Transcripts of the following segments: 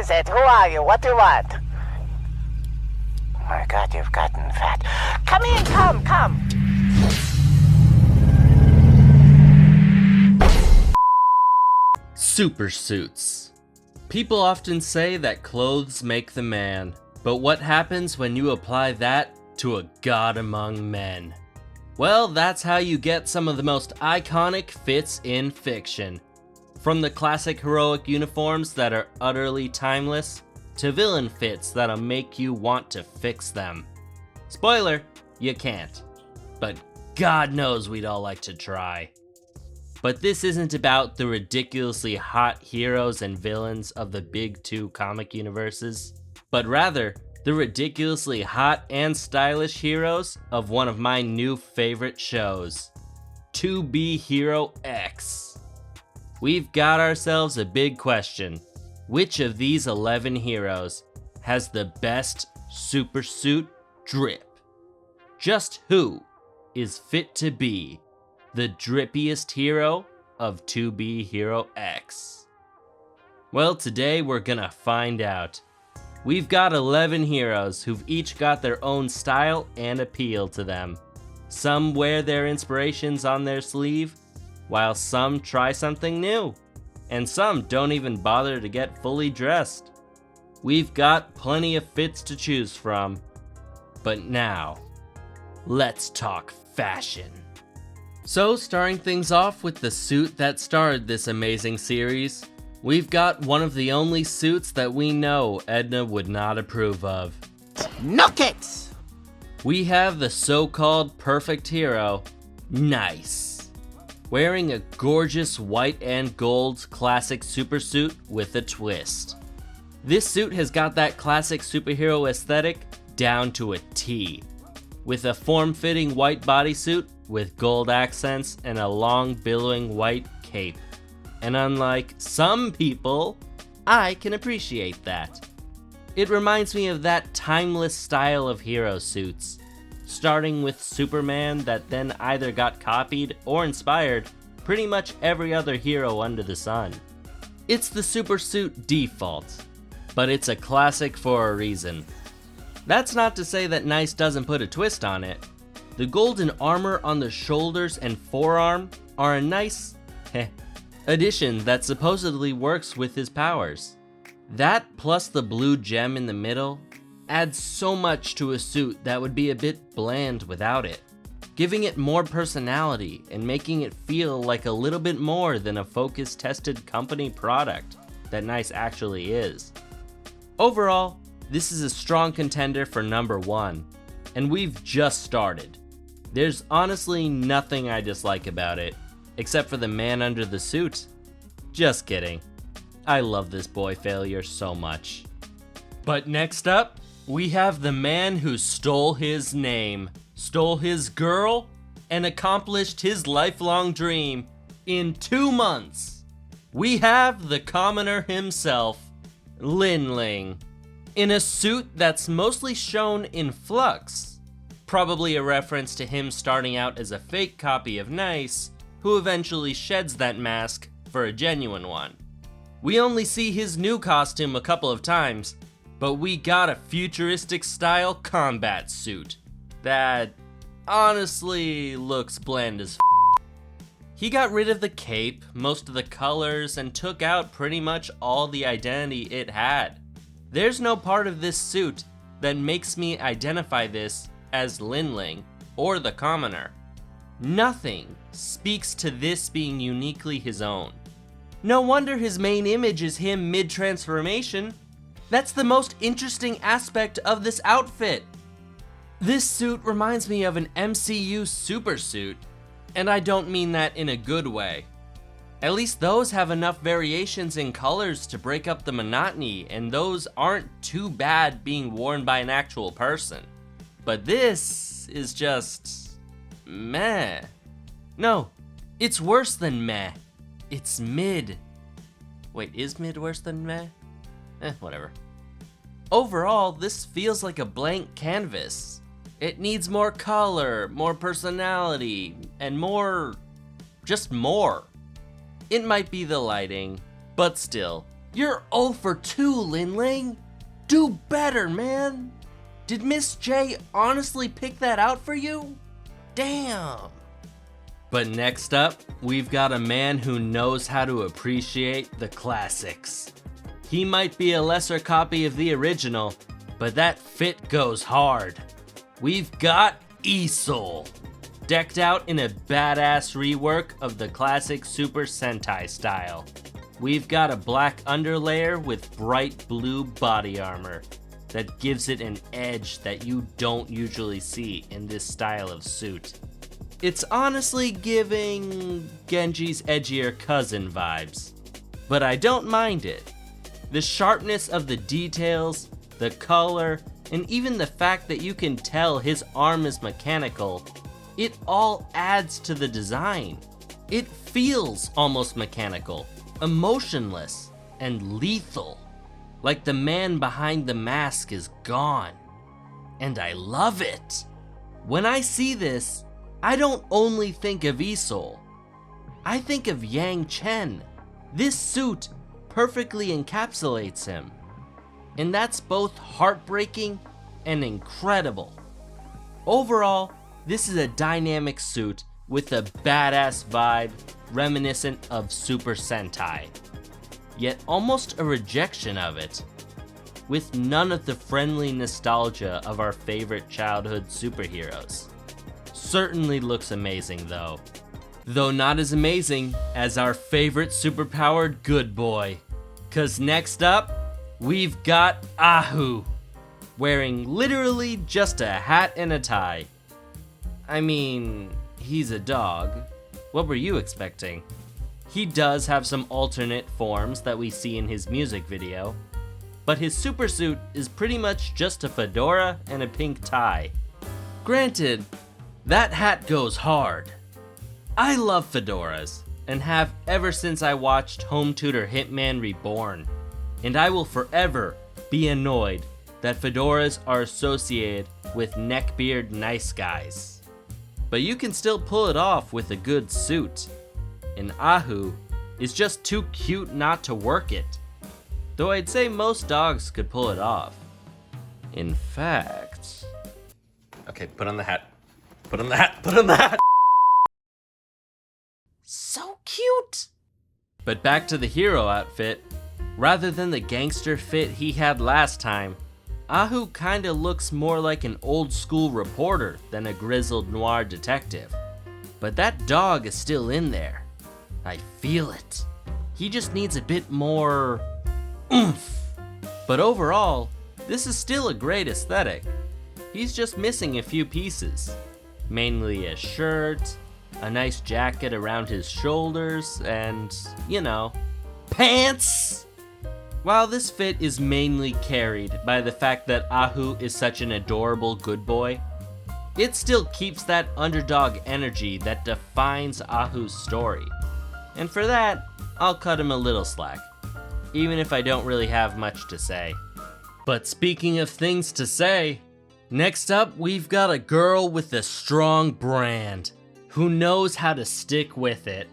is it? Who are you? What do you want? Oh my God, you've gotten fat. Come in, come. Super suits. People often say that clothes make the man, but what happens when you apply that to a god among men? Well, that's how you get some of the most iconic fits in fiction. From the classic heroic uniforms that are utterly timeless, to villain fits that'll make you want to fix them. Spoiler, you can't. But God knows we'd all like to try. But this isn't about the ridiculously hot heroes and villains of the big two comic universes, but rather the ridiculously hot and stylish heroes of one of my new favorite shows, TBHX. We've got ourselves a big question. Which of these 11 heroes has the best super suit drip? Just who is fit to be the drippiest hero of TBHX? Well, today we're gonna find out. We've got 11 heroes who've each got their own style and appeal to them. Some wear their inspirations on their sleeve, while some try something new, and some don't even bother to get fully dressed. We've got plenty of fits to choose from. But now, let's talk fashion. So, starting things off with the suit that started this amazing series, we've got one of the only suits that we know Edna would not approve of. No kicks! We have the so-called perfect hero, Nice, wearing a gorgeous white and gold classic super suit with a twist. This suit has got that classic superhero aesthetic down to a T, with a form-fitting white bodysuit with gold accents and a long billowing white cape. And unlike some people, I can appreciate that. It reminds me of that timeless style of hero suits, starting with Superman that then either got copied or inspired pretty much every other hero under the sun. It's the super suit default, but it's a classic for a reason. That's not to say that Nice doesn't put a twist on it. The golden armor on the shoulders and forearm are a nice addition that supposedly works with his powers. That plus the blue gem in the middle adds so much to a suit that would be a bit bland without it, giving it more personality and making it feel like a little bit more than a focus-tested company product that Nice actually is. Overall, this is a strong contender for number 1, and we've just started. There's honestly nothing I dislike about it, except for the man under the suit. Just kidding. I love this boy failure so much. But next up, we have the man who stole his name, stole his girl, and accomplished his lifelong dream in 2 months. We have the commoner himself, Lin Ling, in a suit that's mostly shown in flux. Probably a reference to him starting out as a fake copy of Nice, who eventually sheds that mask for a genuine one. We only see his new costume a couple of times, but we got a futuristic style combat suit that honestly looks bland as He got rid of the cape, most of the colors, and took out pretty much all the identity it had. There's no part of this suit that makes me identify this as Lin Ling or the commoner. Nothing speaks to this being uniquely his own. No wonder his main image is him mid-transformation. That's the most interesting aspect of this outfit. This suit reminds me of an MCU super suit, and I don't mean that in a good way. At least those have enough variations in colors to break up the monotony, and those aren't too bad being worn by an actual person. But this is just meh. No, it's worse than meh. It's mid. Wait, is mid worse than meh? Whatever. Overall, this feels like a blank canvas. It needs more color, more personality, and more. Just more. It might be the lighting, but still, You're 0 for 2, Lin Ling. Do better, man. Did Miss J honestly pick that out for you? Damn. But next up, we've got a man who knows how to appreciate the classics. He might be a lesser copy of the original, but that fit goes hard. We've got Isol, decked out in a badass rework of the classic Super Sentai style. We've got a black underlayer with bright blue body armor that gives it an edge that you don't usually see in this style of suit. It's honestly giving Genji's edgier cousin vibes, but I don't mind it. The sharpness of the details, the color, and even the fact that you can tell his arm is mechanical, it all adds to the design. It feels almost mechanical, emotionless, and lethal. Like the man behind the mask is gone. And I love it. When I see this, I don't only think of Isol. I think of Yang Chen. This suit perfectly encapsulates him. And that's both heartbreaking and incredible. Overall, this is a dynamic suit with a badass vibe reminiscent of Super Sentai, yet almost a rejection of it, with none of the friendly nostalgia of our favorite childhood superheroes. Certainly looks amazing though not as amazing as our favorite superpowered good boy. Cause next up, we've got Ahu, wearing literally just a hat and a tie. I mean, he's a dog. What were you expecting? He does have some alternate forms that we see in his music video, but his supersuit is pretty much just a fedora and a pink tie. Granted, that hat goes hard. I love fedoras, and have ever since I watched Home Tutor Hitman Reborn, and I will forever be annoyed that fedoras are associated with neckbeard nice guys. But you can still pull it off with a good suit, and Ahu is just too cute not to work it, though I'd say most dogs could pull it off. In fact... Okay, put on the hat. Put on the hat, put on the hat! So cute! But back to the hero outfit. Rather than the gangster fit he had last time, Ahu kinda looks more like an old school reporter than a grizzled noir detective. But that dog is still in there. I feel it. He just needs a bit more oomph. But overall, this is still a great aesthetic. He's just missing a few pieces. Mainly a shirt, a nice jacket around his shoulders, and, you know, pants! While this fit is mainly carried by the fact that Ahu is such an adorable good boy, it still keeps that underdog energy that defines Ahu's story. And for that, I'll cut him a little slack, even if I don't really have much to say. But speaking of things to say, next up we've got a girl with a strong brand, who knows how to stick with it.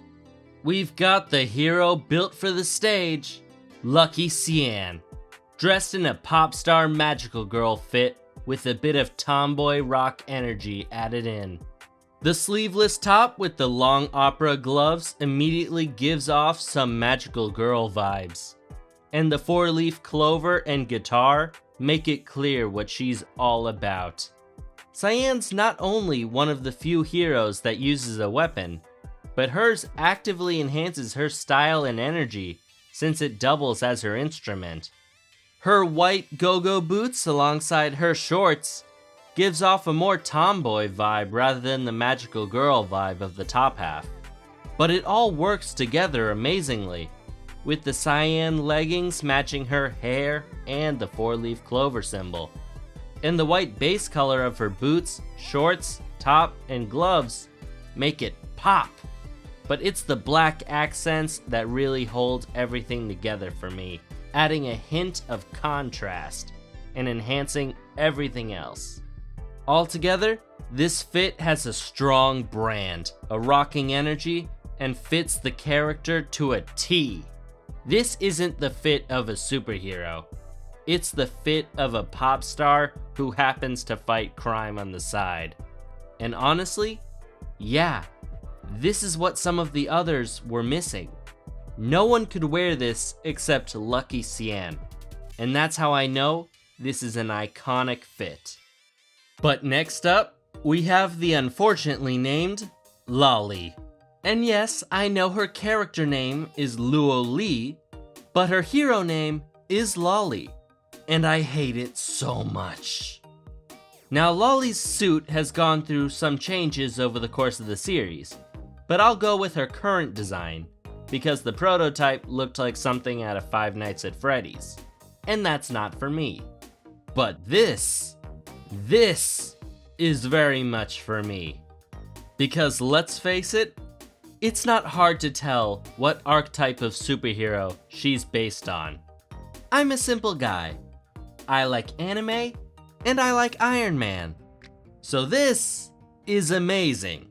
We've got the hero built for the stage, Lucky Cyan, dressed in a pop star magical girl fit with a bit of tomboy rock energy added in. The sleeveless top with the long opera gloves immediately gives off some magical girl vibes, and the 4-leaf clover and guitar make it clear what she's all about. Cyan's not only one of the few heroes that uses a weapon, but hers actively enhances her style and energy since it doubles as her instrument. Her white go-go boots alongside her shorts gives off a more tomboy vibe rather than the magical girl vibe of the top half. But it all works together amazingly, with the cyan leggings matching her hair and the 4-leaf clover symbol. And the white base color of her boots, shorts, top, and gloves make it pop. But it's the black accents that really hold everything together for me, adding a hint of contrast and enhancing everything else. Altogether, this fit has a strong brand, a rocking energy, and fits the character to a T. This isn't the fit of a superhero. It's the fit of a pop star who happens to fight crime on the side. And honestly, yeah, this is what some of the others were missing. No one could wear this except Lucky Cyan. And that's how I know this is an iconic fit. But next up, we have the unfortunately named Luo Li. And yes, I know her character name is Luo Li, but her hero name is Luo Li, and I hate it so much. Now, Luo Li's suit has gone through some changes over the course of the series, but I'll go with her current design, because the prototype looked like something out of Five Nights at Freddy's, and that's not for me. But this is very much for me. Because let's face it, it's not hard to tell what archetype of superhero she's based on. I'm a simple guy. I like anime, and I like Iron Man. So this is amazing.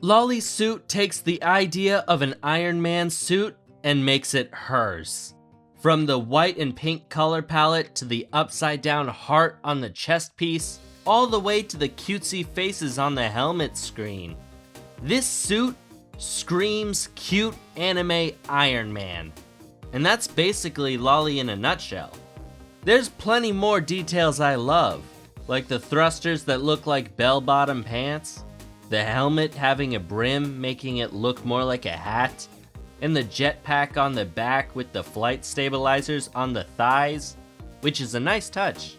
Luo Li's suit takes the idea of an Iron Man suit and makes it hers. From the white and pink color palette to the upside down heart on the chest piece, all the way to the cutesy faces on the helmet screen. This suit screams cute anime Iron Man. And that's basically Luo Li in a nutshell. There's plenty more details I love, like the thrusters that look like bell-bottom pants, the helmet having a brim making it look more like a hat, and the jetpack on the back with the flight stabilizers on the thighs, which is a nice touch.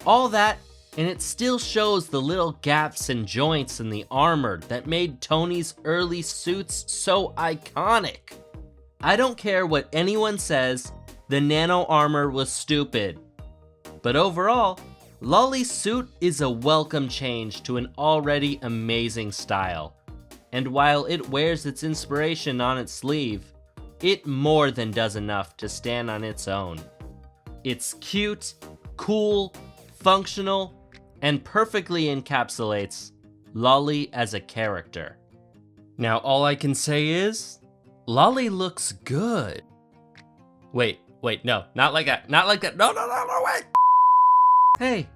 All that, and it still shows the little gaps and joints in the armor that made Tony's early suits so iconic. I don't care what anyone says, the nano armor was stupid. But overall, Luo Li's suit is a welcome change to an already amazing style. And while it wears its inspiration on its sleeve, it more than does enough to stand on its own. It's cute, cool, functional, and perfectly encapsulates Luo Li as a character. Now all I can say is, Luo Li looks good. Wait, no, not like that, no, wait! Hey,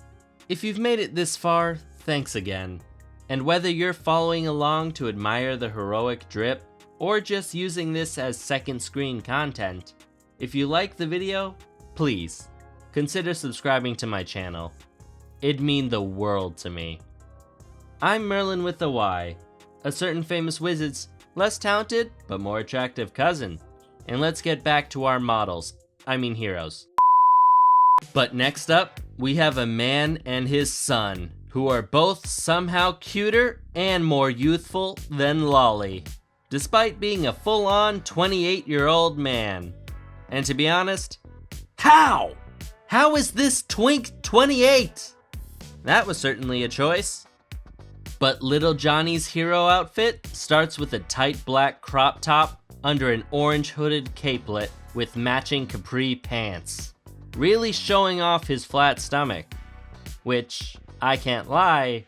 if you've made it this far, thanks again. And whether you're following along to admire the heroic drip, or just using this as second screen content, if you like the video, please, consider subscribing to my channel. It'd mean the world to me. I'm Merlyn with a Y, a certain famous wizard's less talented but more attractive cousin. And let's get back to our heroes. But next up, we have a man and his son, who are both somehow cuter and more youthful than Luo Li, despite being a full-on 28-year-old man. And to be honest, how? How is this twink 28? That was certainly a choice. But little Johnny's hero outfit starts with a tight black crop top under an orange hooded capelet with matching capri pants, really showing off his flat stomach, which, I can't lie,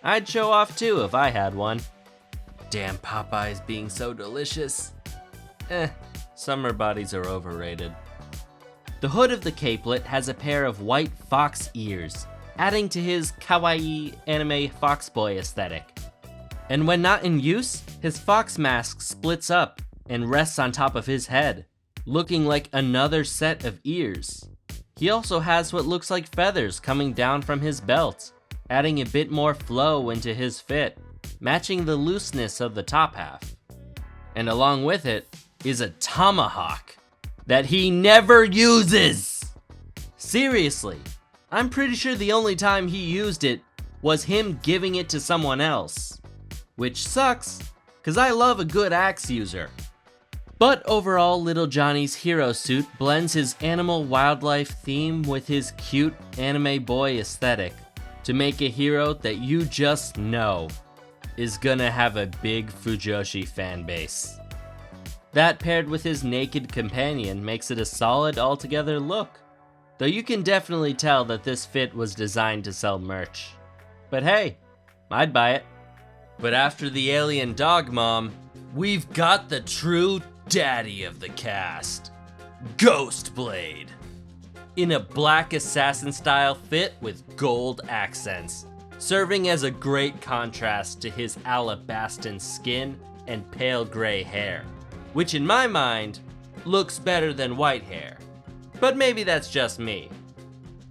I'd show off too if I had one. Damn Popeyes being so delicious. Summer bodies are overrated. The hood of the capelet has a pair of white fox ears, adding to his kawaii anime fox boy aesthetic. And when not in use, his fox mask splits up and rests on top of his head, looking like another set of ears. He also has what looks like feathers coming down from his belt, adding a bit more flow into his fit, matching the looseness of the top half. And along with it is a tomahawk that he never uses! Seriously, I'm pretty sure the only time he used it was him giving it to someone else. Which sucks, cause I love a good axe user. But overall, little Johnny's hero suit blends his animal wildlife theme with his cute anime boy aesthetic to make a hero that you just know is gonna have a big Fujoshi fan base. That paired with his naked companion makes it a solid altogether look, though you can definitely tell that this fit was designed to sell merch. But hey, I'd buy it. But after the alien dog mom, we've got the true daddy of the cast. Ghostblade. In a black assassin style fit with gold accents, serving as a great contrast to his alabastin skin and pale gray hair, which in my mind looks better than white hair. But maybe that's just me.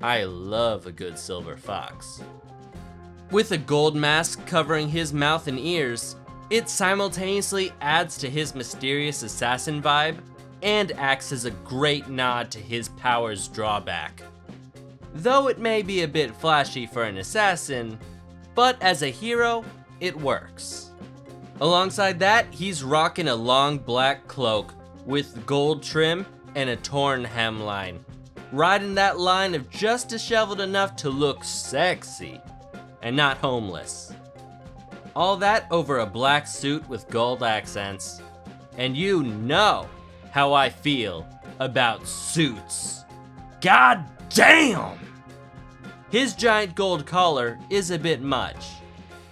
I love a good silver fox. With a gold mask covering his mouth and ears, it simultaneously adds to his mysterious assassin vibe and acts as a great nod to his power's drawback. Though it may be a bit flashy for an assassin, but as a hero, it works. Alongside that, he's rocking a long black cloak with gold trim and a torn hemline, riding that line of just disheveled enough to look sexy and not homeless. All that over a black suit with gold accents. And you know how I feel about suits. God damn! His giant gold collar is a bit much,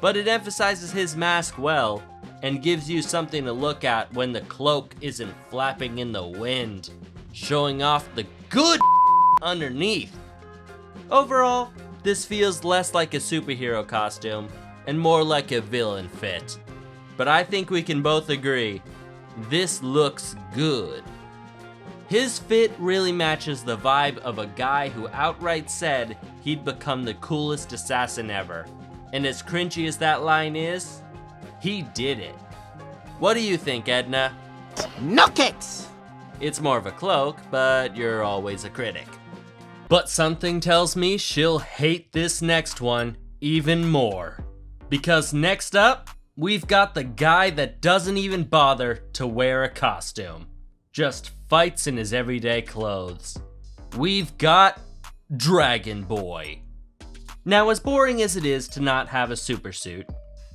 but it emphasizes his mask well and gives you something to look at when the cloak isn't flapping in the wind, showing off the good underneath. Overall, this feels less like a superhero costume and more like a villain fit. But I think we can both agree, this looks good. His fit really matches the vibe of a guy who outright said he'd become the coolest assassin ever. And as cringy as that line is, he did it. What do you think, Edna? No kicks! It's more of a cloak, but you're always a critic. But something tells me she'll hate this next one even more. Because next up, we've got the guy that doesn't even bother to wear a costume. Just fights in his everyday clothes. We've got Dragon Boy. Now, as boring as it is to not have a supersuit,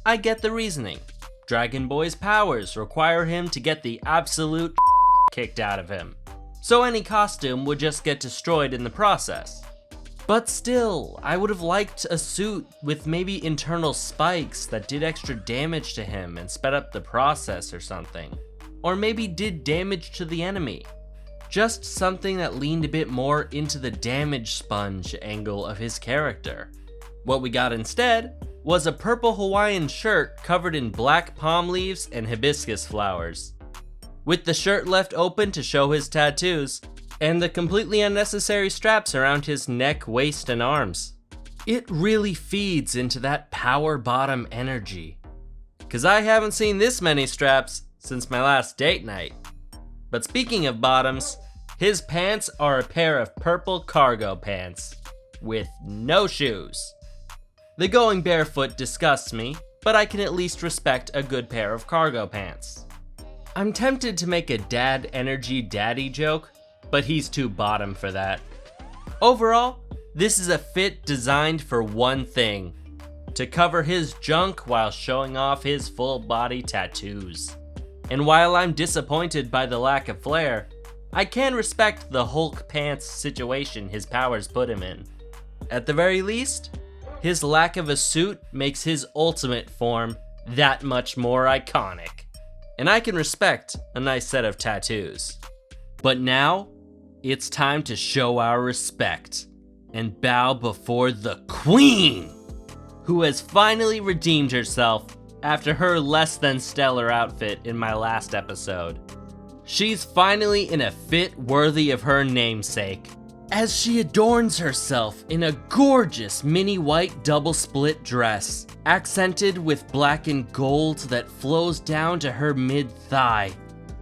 I get the reasoning. Dragon Boy's powers require him to get the absolute kicked out of him, so any costume would just get destroyed in the process. But still, I would have liked a suit with maybe internal spikes that did extra damage to him and sped up the process or something. Or maybe did damage to the enemy. Just something that leaned a bit more into the damage sponge angle of his character. What we got instead was a purple Hawaiian shirt covered in black palm leaves and hibiscus flowers, with the shirt left open to show his tattoos, and the completely unnecessary straps around his neck, waist, and arms. It really feeds into that power bottom energy. Cause I haven't seen this many straps since my last date night. But speaking of bottoms, his pants are a pair of purple cargo pants, with no shoes. The going barefoot disgusts me, but I can at least respect a good pair of cargo pants. I'm tempted to make a dad energy daddy joke, but he's too bottom for that. Overall, this is a fit designed for one thing: to cover his junk while showing off his full body tattoos. And while I'm disappointed by the lack of flair, I can respect the Hulk pants situation his powers put him in. At the very least, his lack of a suit makes his ultimate form that much more iconic. And I can respect a nice set of tattoos. But now, it's time to show our respect and bow before the Queen, who has finally redeemed herself after her less than stellar outfit in my last episode. She's finally in a fit worthy of her namesake, as she adorns herself in a gorgeous mini white double split dress, accented with black and gold that flows down to her mid-thigh,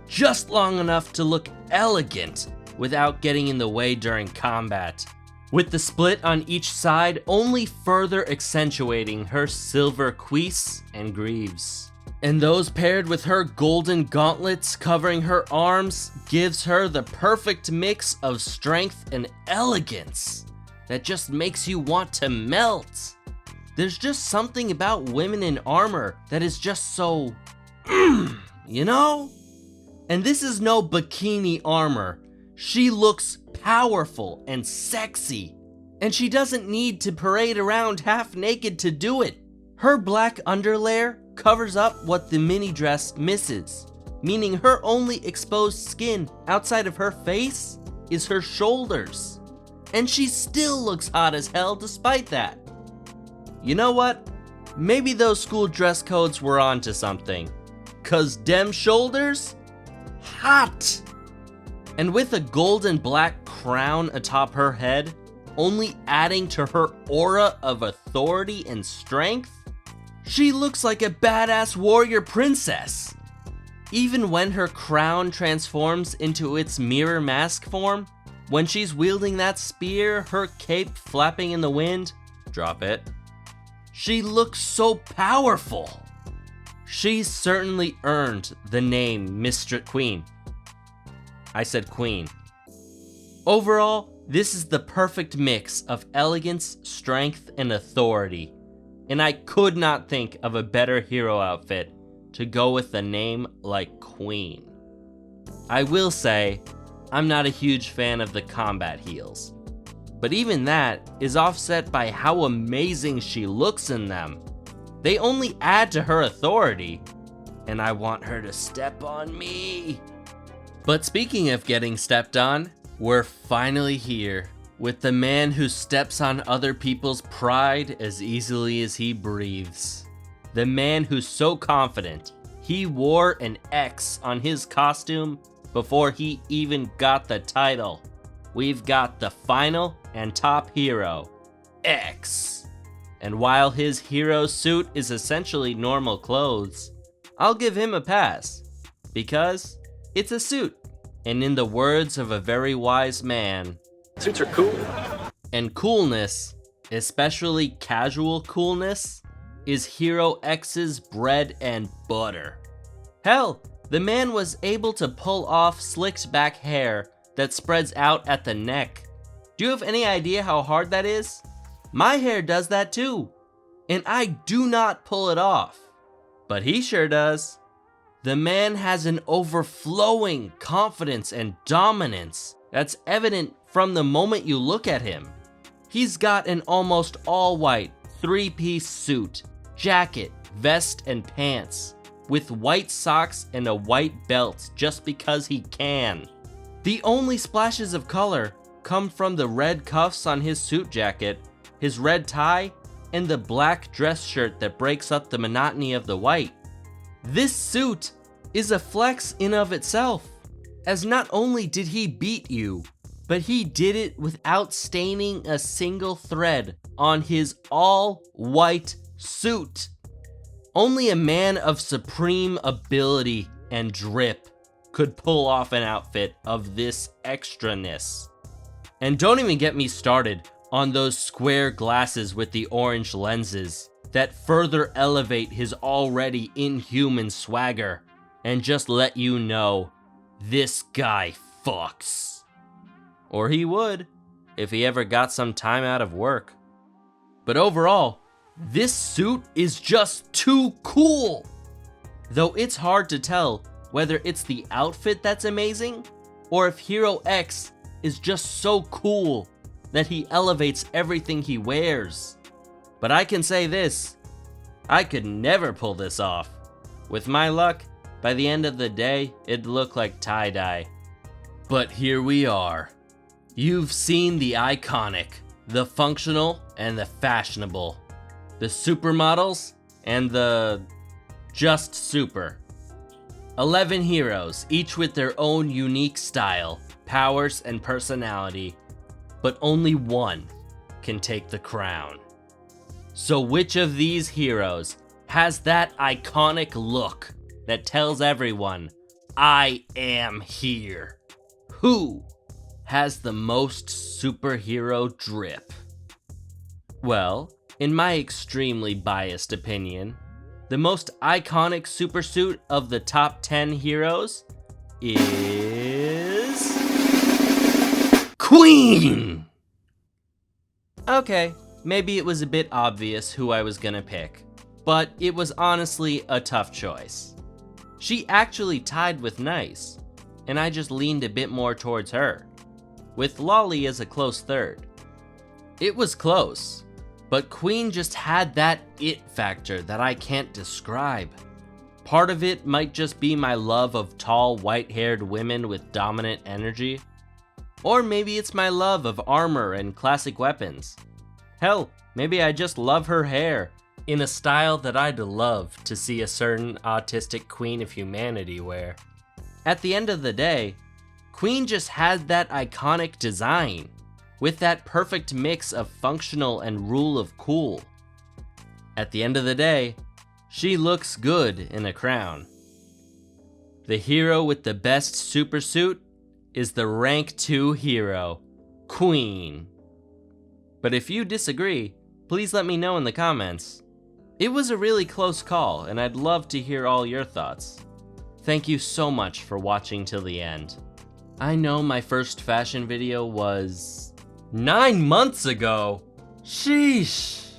just long enough to look elegant without getting in the way during combat, with the split on each side only further accentuating her silver cuisse and greaves. And those paired with her golden gauntlets covering her arms gives her the perfect mix of strength and elegance that just makes you want to melt. There's just something about women in armor that is just so, you know? And this is no bikini armor. She looks powerful and sexy, and she doesn't need to parade around half naked to do it. Her black underlayer covers up what the mini dress misses, meaning her only exposed skin outside of her face is her shoulders. And she still looks hot as hell despite that. You know what? Maybe those school dress codes were onto something. 'Cause dem shoulders? Hot! And with a gold and black crown atop her head, only adding to her aura of authority and strength, she looks like a badass warrior princess. Even when her crown transforms into its mirror mask form, when she's wielding that spear, her cape flapping in the wind, drop it, she looks so powerful. She's certainly earned the name Mistress Queen. I said queen. Overall, this is the perfect mix of elegance, strength, and authority. And I could not think of a better hero outfit to go with a name like Queen. I will say, I'm not a huge fan of the combat heels. But even that is offset by how amazing she looks in them. They only add to her authority, and I want her to step on me. But speaking of getting stepped on, we're finally here with the man who steps on other people's pride as easily as he breathes. The man who's so confident he wore an X on his costume before he even got the title. We've got the final and top hero, X. And while his hero suit is essentially normal clothes, I'll give him a pass, because it's a suit. And in the words of a very wise man, suits are cool. And coolness, especially casual coolness, is Hero X's bread and butter. Hell, the man was able to pull off slicked back hair that spreads out at the neck. Do you have any idea how hard that is? My hair does that too, and I do not pull it off, but he sure does. The man has an overflowing confidence and dominance that's evident from the moment you look at him. He's got an almost all-white, three-piece suit, jacket, vest, and pants, with white socks and a white belt just because he can. The only splashes of color come from the red cuffs on his suit jacket, his red tie, and the black dress shirt that breaks up the monotony of the white. This suit is a flex in of itself, as not only did he beat you, but he did it without staining a single thread on his all-white suit. Only a man of supreme ability and drip could pull off an outfit of this extraness. And don't even get me started on those square glasses with the orange lenses that further elevate his already inhuman swagger and just let you know, this guy fucks. Or he would, if he ever got some time out of work. But overall, this suit is just too cool. Though it's hard to tell whether it's the outfit that's amazing, or if Hero X is just so cool that he elevates everything he wears. But I can say this, I could never pull this off. With my luck, by the end of the day, it'd look like tie-dye. But here we are. You've seen the iconic, the functional, and the fashionable. The supermodels, and the just super. 11 heroes, each with their own unique style, powers, and personality. But only one can take the crown. So which of these heroes has that iconic look that tells everyone, I am here? Who has the most superhero drip? Well, in my extremely biased opinion, the most iconic supersuit of the top 10 heroes is Queen! Okay, maybe it was a bit obvious who I was gonna pick, but it was honestly a tough choice. She actually tied with Nice, and I just leaned a bit more towards her, with Luo Li as a close third. It was close, but Queen just had that it factor that I can't describe. Part of it might just be my love of tall, white-haired women with dominant energy, Or maybe it's my love of armor and classic weapons. Hell, maybe I just love her hair, in a style that I'd love to see a certain autistic queen of humanity wear. At the end of the day, Queen just had that iconic design, with that perfect mix of functional and rule of cool. At the end of the day, she looks good in a crown. The hero with the best supersuit is the rank 2 hero, Queen. But if you disagree, please let me know in the comments. It was a really close call, and I'd love to hear all your thoughts. Thank you so much for watching till the end. I know my first fashion video was 9 months ago. Sheesh.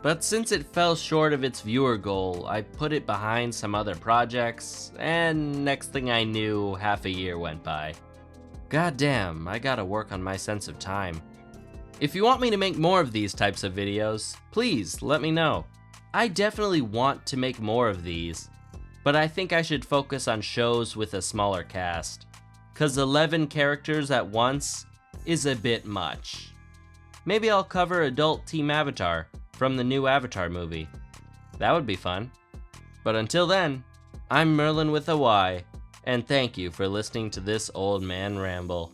But since it fell short of its viewer goal, I put it behind some other projects, and next thing I knew, half a year went by. Goddamn, I gotta work on my sense of time. If you want me to make more of these types of videos, please let me know. I definitely want to make more of these, but I think I should focus on shows with a smaller cast, cause 11 characters at once is a bit much. Maybe I'll cover adult Team Avatar from the new Avatar movie. That would be fun. But until then, I'm Merlyn with a Y, and thank you for listening to this old man ramble.